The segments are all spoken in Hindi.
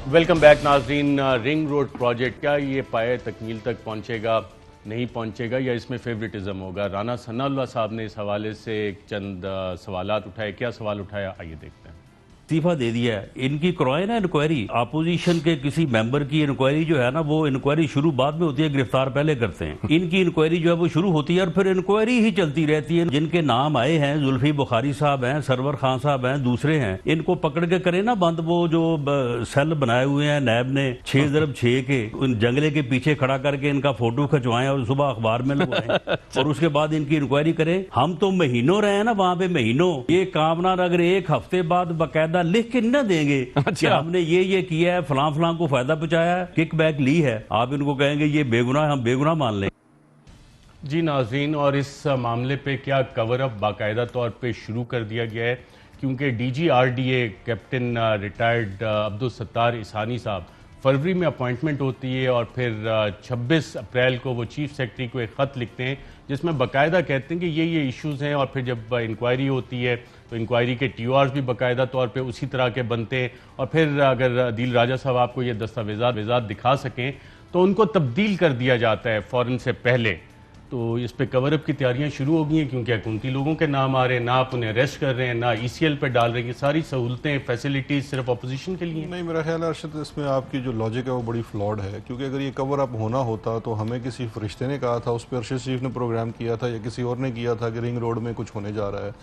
वेलकम बैक नाजरीन। रिंग रोड प्रोजेक्ट क्या ये पाए तकमील तक पहुंचेगा, नहीं पहुंचेगा, या इसमें फेवरेटिज्म होगा? राना सनाउल्लाह साहब ने इस हवाले से एक चंद सवालात उठाए। क्या सवाल उठाया, आइए देखते हैं। इस्तीफा दे दिया है, इनकी करवाए ना इंक्वायरी। अपोजिशन के किसी मेंबर की इंक्वायरी जो है ना, वो इंक्वायरी शुरू बाद में होती है, गिरफ्तार पहले करते हैं। इनकी इंक्वायरी जो है वो शुरू होती है और फिर इंक्वायरी ही चलती रहती है। जिनके नाम आए हैं, जुल्फी बुखारी साहब हैं, सरवर खान साहब हैं, दूसरे हैं, इनको पकड़ के करे ना बंद। वो जो सेल बनाए हुए हैं नैब ने 6x6 के, उन जंगले के पीछे खड़ा करके इनका फोटो खिंचवाएं और सुबह अखबार में लगवाएं और उसके बाद इनकी इंक्वायरी करें। हम तो महीनों रहे हैं ना वहां पे, महीनों। ये कामना अगर एक हफ्ते बाद बाकायदा लिख के न देंगे कि हमने ये किया है, फलां फलां को फायदा पहुंचाया है, किक बैक ली है, आप इनको कहेंगे ये बेगुनाह, हम बेगुनाह मान लें। जी नाज़रीन, और इस मामले पे क्या कवर अप बाकायदा तौर पे शुरू कर दिया गया है, क्योंकि DGRDA captain retired Abdul Sattar Isani साहब फरवरी में अपॉइंटमेंट होती है और फिर 26 अप्रैल को वो चीफ सेक्रेटरी को एक ख़त लिखते हैं जिसमें बाकायदा कहते हैं कि ये इश्यूज़ हैं। और फिर जब इंक्वायरी होती है तो इंक्वायरी के TORs भी बाकायदा तौर पे उसी तरह के बनते हैं। और फिर अगर अदील राजा साहब आपको ये दस्तावेज़ात दिखा सकें तो उनको तब्दील कर दिया जाता है फ़ौरन से पहले। तो इस पे कवर अप की तैयारियां शुरू हो गई हैं, क्योंकि हुकूमती लोगों के नाम आ रहे हैं, ना आप उन्हें अरेस्ट कर रहे हैं, ना ECL पे डाल रहे हैं। ये सारी सहूलतें, फैसिलिटीज सिर्फ अपोजिशन के लिए। नहीं, मेरा ख्याल है अर्शद, इसमें आपकी जो लॉजिक है वो बड़ी फ्लॉड है। क्योंकि अगर ये कवर अप होना होता तो हमें किसी फरिश्ते ने कहा था, उस पर अरशद शरीफ ने प्रोग्राम किया था या किसी और ने किया था कि रिंग रोड में कुछ होने जा रहा है।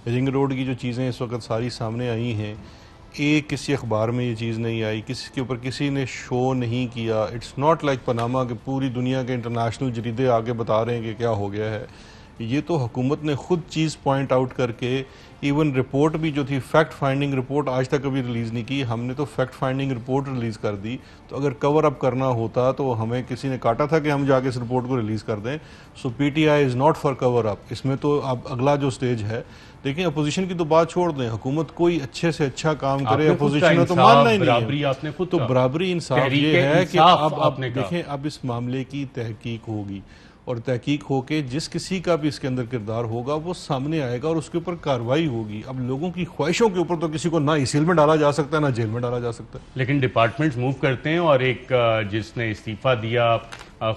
रिंग रोड की जो चीज़ें इस वक्त सारी सामने आई हैं, एक किसी अखबार में ये चीज़ नहीं आई, किसी के ऊपर किसी ने शो नहीं किया। इट्स नॉट लाइक पनामा कि पूरी दुनिया के इंटरनेशनल जरीदे आगे बता रहे हैं कि क्या हो गया है। ये तो हुकूमत ने खुद चीज़ पॉइंट आउट करके, इवन रिपोर्ट भी जो थी, फैक्ट फाइंडिंग रिपोर्ट आज तक कभी रिलीज़ नहीं की, हमने तो फैक्ट फाइंडिंग रिपोर्ट रिलीज़ कर दी। तो अगर कवर अप करना होता तो हमें किसी ने काटा था कि हम जाके इस रिपोर्ट को रिलीज़ कर दें। सो PTI is not for cover up. इसमें तो अब अगला जो स्टेज है, देखिए अपोजिशन की तो बात छोड़ दें, हुकूमत कोई अच्छे से अच्छा काम करे, अपोजिशन में तो मानना ही नहीं है। आपने खुद तो बराबरी इंसाफ ये है कि अब देखें, अब इस मामले की तहकीक होगी और तहकीक होके जिस किसी का भी इसके अंदर किरदार होगा वो सामने आएगा और उसके ऊपर कार्रवाई होगी। अब लोगों की ख्वाहिशों के ऊपर तो किसी को ना ECL में डाला जा सकता है, ना जेल में डाला जा सकता है। लेकिन डिपार्टमेंट्स मूव करते हैं, और एक जिसने इस्तीफा दिया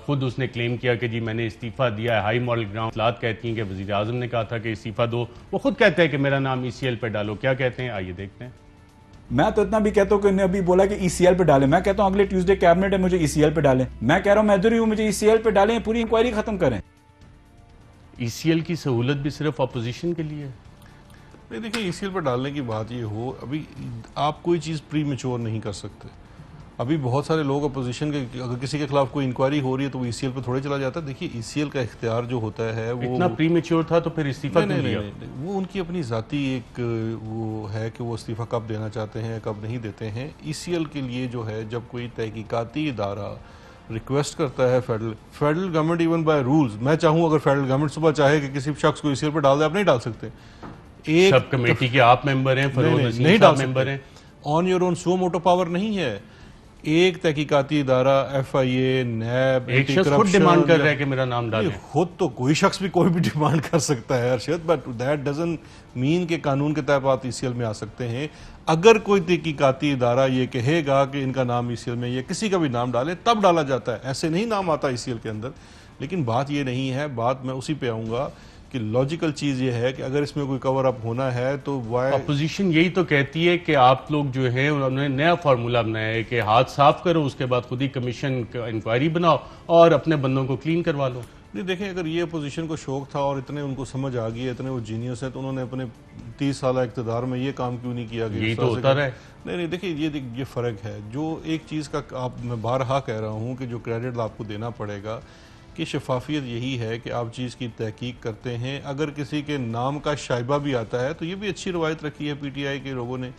खुद उसने क्लेम किया कि जी मैंने इस्तीफा दिया है। हाई मॉडल ग्राउंड इतलात कहती हैं कि वज़ीर आज़म ने कहा था कि इस्तीफा दो, वो खुद कहते हैं कि मेरा नाम ECL पे डालो। क्या कहते हैं, आइए देखते हैं। मैं तो इतना भी कहता हूँ कि उन्होंने अभी बोला कि ECL पे डालें, मैं कहता हूँ अगले ट्यूसडे कैबिनेट है, मुझे ECL पे डालें। मैं कह रहा हूँ मैं इधर ही हूँ, मुझे ECL पे डालें, पूरी इंक्वायरी खत्म करें। ECL की सहूलत भी सिर्फ अपोजिशन के लिए है? नहीं, देखिए ECL पर डालने की बात ये हो, अभी आप कोई चीज़ प्री मैच्योर नहीं कर सकते। अभी बहुत सारे लोग अपोजिशन के, अगर किसी के खिलाफ कोई इंक्वायरी हो रही है तो वो ECL पर थोड़े चला जाता है। देखिए ECL का इख्तियार जो होता है वो इतना प्री मैच्योर था तो फिर इस्तीफा क्यों दिया? नहीं, वो उनकी अपनी ज़ाती एक वो है कि वो इस्तीफा कब देना चाहते हैं, कब नहीं देते हैं। ECL के लिए जो है, जब कोई तहकीकाती इदारा रिक्वेस्ट करता है federal government, even by rules, मैं चाहूँ अगर फेडरल गवर्नमेंट सुबह चाहे कि किसी शख्स को ECL पर डाल दे, आप नहीं डाल सकते। एक सब कमेटी के आप मेंबर हैं, नहीं डाल मेंबर हैं, on your own suo motu power नहीं है। एक तहकीकाती इदारा, FIA, NAB, एक शख्स खुद डिमांड कर रहा है कि मेरा नाम डालें। खुद तो कोई शख्स भी कोई भी डिमांड कर सकता है Arshad, but that doesn't mean के कानून के तहत आप ECL में आ सकते हैं। अगर कोई तहकीकाती इदारा ये कहेगा कि इनका नाम ECL में, या किसी का भी नाम डाले, तब डाला जाता है, ऐसे नहीं नाम आता ECL के अंदर। लेकिन बात ये नहीं है, बात मैं उसी पे आऊँगा कि लॉजिकल चीज़ ये है कि अगर इसमें कोई कवर अप होना है तो अपोजिशन यही तो कहती है कि आप लोग जो है उन्होंने नया फार्मूला बनाया है कि हाथ साफ करो, उसके बाद खुद ही कमीशन इंक्वायरी बनाओ और अपने बंदों को क्लीन करवा लो। नहीं, देखें, अगर ये अपोजिशन को शौक था और इतने उनको समझ आ गई है, इतने वो जीनियस है, तो उन्होंने अपने 30 साल इक़्तिदार में ये काम क्यों नहीं किया? यही तो होता रहा है। नहीं, देखिए ये फ़र्क है। जो एक चीज़ का मैं बारहा कह रहा हूँ कि जो क्रेडिट आपको देना पड़ेगा कि शफाफियत यही है कि आप चीज़ की तहकीक करते हैं। अगर किसी के नाम का शाइबा भी आता है तो ये भी अच्छी रवायत रखी है PTI के लोगों ने।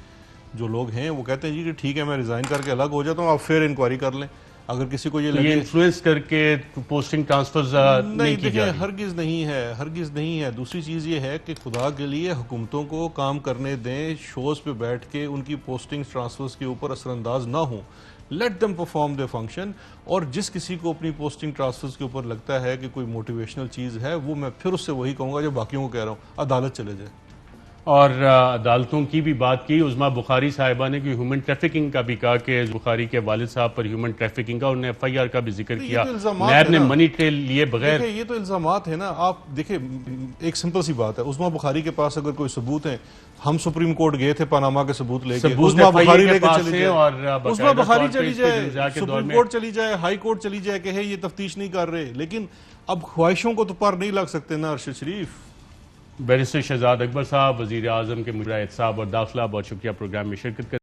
जो लोग हैं वो कहते हैं जी कि ठीक है, मैं रिज़ाइन करके अलग हो जाता हूँ, आप फिर इंक्वायरी कर लें। अगर किसी को ये तो लगे इन्फ्लुएंस करके पोस्टिंग ट्रांसफर्स नहीं की जा रही। हरगिज़ नहीं है, हरगिज़ नहीं है। दूसरी चीज़ ये है कि खुदा के लिए हुकूमतों को काम करने दें, शोज़ पे बैठ के उनकी पोस्टिंग ट्रांसफर्स के ऊपर असरअंदाज ना हो। Let them perform the function. और जिस किसी को अपनी पोस्टिंग ट्रांसफर्स के ऊपर लगता है कि कोई मोटिवेशनल चीज़ है, वो मैं फिर उससे वही कहूँगा जो बाकियों को कह रहा हूँ, अदालत चले जाए। और अदालतों की भी बात की। उज़मा बुखारी साहिबा ने ह्यूमन ट्रैफिकिंग का भी कहा कि बुखारी के वालिद साहब पर ह्यूमन ट्रैफिकिंग का, उन्होंने FIR का भी जिक्र किया। तो इल्ज़ामात नैब है ने ना। मनी ट्रेल लिए बगैर। देखिए, ये तो इल्जामात है ना। आप देखिए, एक सिंपल सी बात है, उस्मा बुखारी के पास अगर कोई सबूत है, हम सुप्रीम कोर्ट गए थे पनामा के सबूत लेके, सबूत उस्मा FIA बुखारी के लेके पास चली है जाए, और उस्मा बाकायदा बुखारी तौर पे चली इस पे जाए, इंतजार के दौर सुप्रीम में- कोर्ट चली जाए, हाई कोर्ट चली जाए, कहे ये तफ्तीश नहीं कर रहे। लेकिन अब ख्वाहिशों को तो पार नहीं लग सकते ना अरशद शरीफ। बैरिस्टर शहजाद अकबर साहब, वजीर आजम के मुजरा एहतसाब और दाखिला, बहुत शुक्रिया प्रोग्राम में शिरकत कर